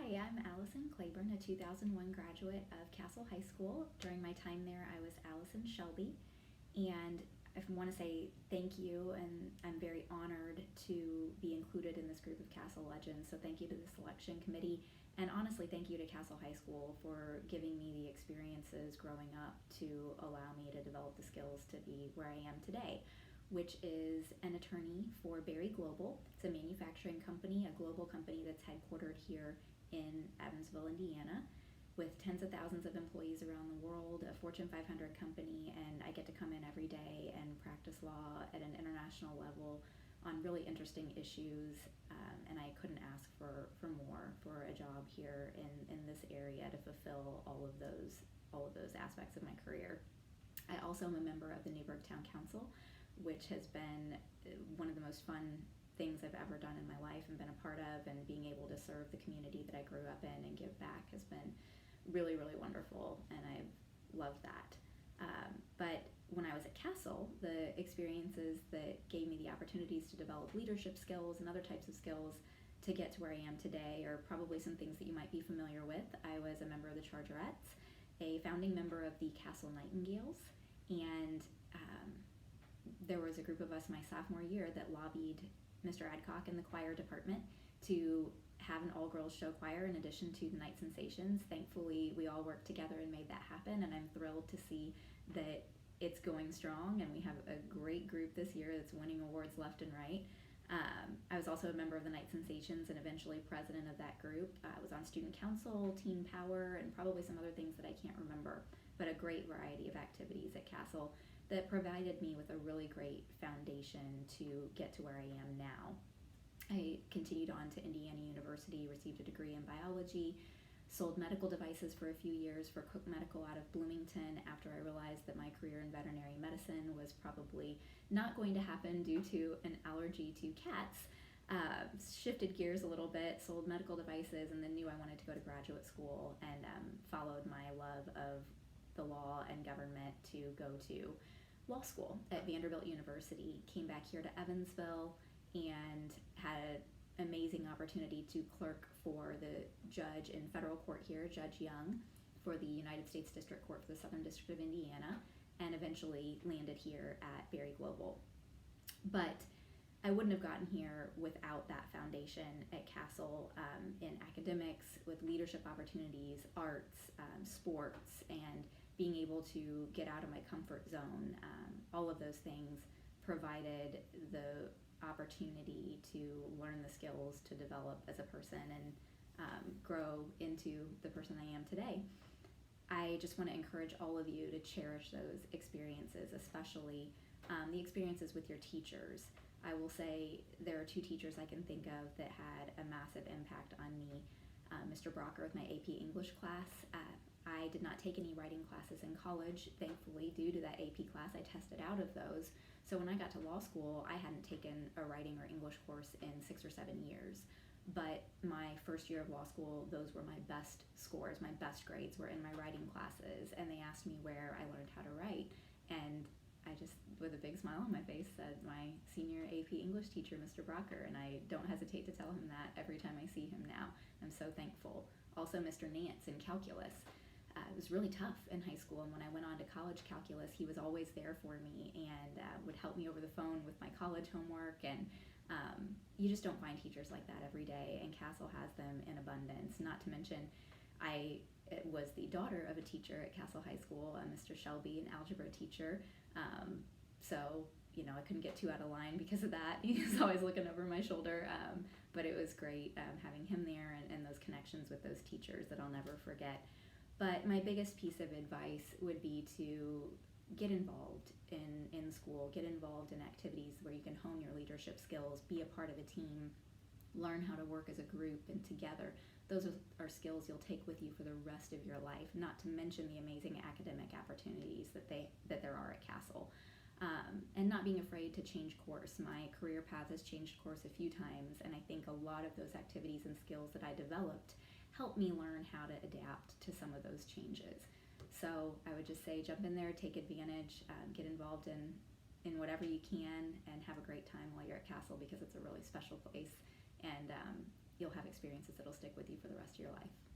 Hi, I'm Allyson Claybourn, a 2001 graduate of Castle High School. During my time there, I was Allyson Shelby, and I want to say thank you, and I'm very honored to be included in this group of Castle legends. So thank you to the selection committee, and honestly, thank you to Castle High School for giving me the experiences growing up to allow me to develop the skills to be where I am today, which is an attorney for Berry Global. It's a manufacturing company, a global company that's headquartered here in Evansville, Indiana, with tens of thousands of employees around the world, a Fortune 500 company, and I get to come in every day and practice law at an international level on really interesting issues, and I couldn't ask for more for a job here in this area to fulfill all of those aspects of my career. I also am a member of the Newburgh Town Council, which has been one of the most fun things I've ever done in my life and been a part of, and being able to serve the community that I grew up in and give back has been really, really wonderful, and I've loved that. But when I was at Castle, the experiences that gave me the opportunities to develop leadership skills and other types of skills to get to where I am today are probably some things that you might be familiar with. I was a member of the Chargerettes, a founding member of the Castle Nightingales, and there was a group of us my sophomore year that lobbied Mr. Adcock in the choir department to have an all-girls show choir in addition to the Night Sensations. Thankfully, we all worked together and made that happen, and I'm thrilled to see that it's going strong, and we have a great group this year that's winning awards left and right. I was also a member of the Night Sensations and eventually president of that group. I was on student council, teen power, and probably some other things that I can't remember, but a great variety of activities at Castle that provided me with a really great foundation to get to where I am now. I continued on to Indiana University, received a degree in biology, sold medical devices for a few years for Cook Medical out of Bloomington after I realized that my career in veterinary medicine was probably not going to happen due to an allergy to cats. Shifted gears a little bit, sold medical devices, and then knew I wanted to go to graduate school, and followed my love of the law and government to go to law school at Vanderbilt University. Came back here to Evansville and had an amazing opportunity to clerk for the judge in federal court here, Judge Young, for the United States District Court for the Southern District of Indiana, and eventually landed here at Berry Global. But I wouldn't have gotten here without that foundation at Castle, in academics, with leadership opportunities, arts, sports, and being able to get out of my comfort zone. All of those things provided the opportunity to learn the skills to develop as a person and grow into the person I am today. I just want to encourage all of you to cherish those experiences, especially the experiences with your teachers. I will say there are two teachers I can think of that had a massive impact on me. Mr. Brocker with my AP English class. I did not take any writing classes in college. Thankfully, due to that AP class, I tested out of those. So when I got to law school, I hadn't taken a writing or English course in 6 or 7 years. But my first year of law school, those were my best scores. My best grades were in my writing classes, and they asked me where I learned how to write. And I just, with a big smile on my face, said my senior AP English teacher, Mr. Brocker, and I don't hesitate to tell him that every time I see him now. I'm so thankful. Also, Mr. Nance in calculus. It was really tough in high school, and when I went on to college calculus, he was always there for me and would help me over the phone with my college homework, and you just don't find teachers like that every day, and Castle has them in abundance. Not to mention, I was the daughter of a teacher at Castle High School, Mr. Shelby, an algebra teacher, so I couldn't get too out of line because of that. He was always looking over my shoulder, but it was great having him there and those connections with those teachers that I'll never forget. But my biggest piece of advice would be to get involved in school, get involved in activities where you can hone your leadership skills, be a part of a team, learn how to work as a group and together. Those are skills you'll take with you for the rest of your life, not to mention the amazing academic opportunities that there are at Castle. And not being afraid to change course. My career path has changed course a few times, and I think a lot of those activities and skills that I developed helped me learn how to adapt to some of those changes. So I would just say jump in there, take advantage, get involved in whatever you can, and have a great time while you're at Castle, because it's a really special place, and you'll have experiences that'll stick with you for the rest of your life.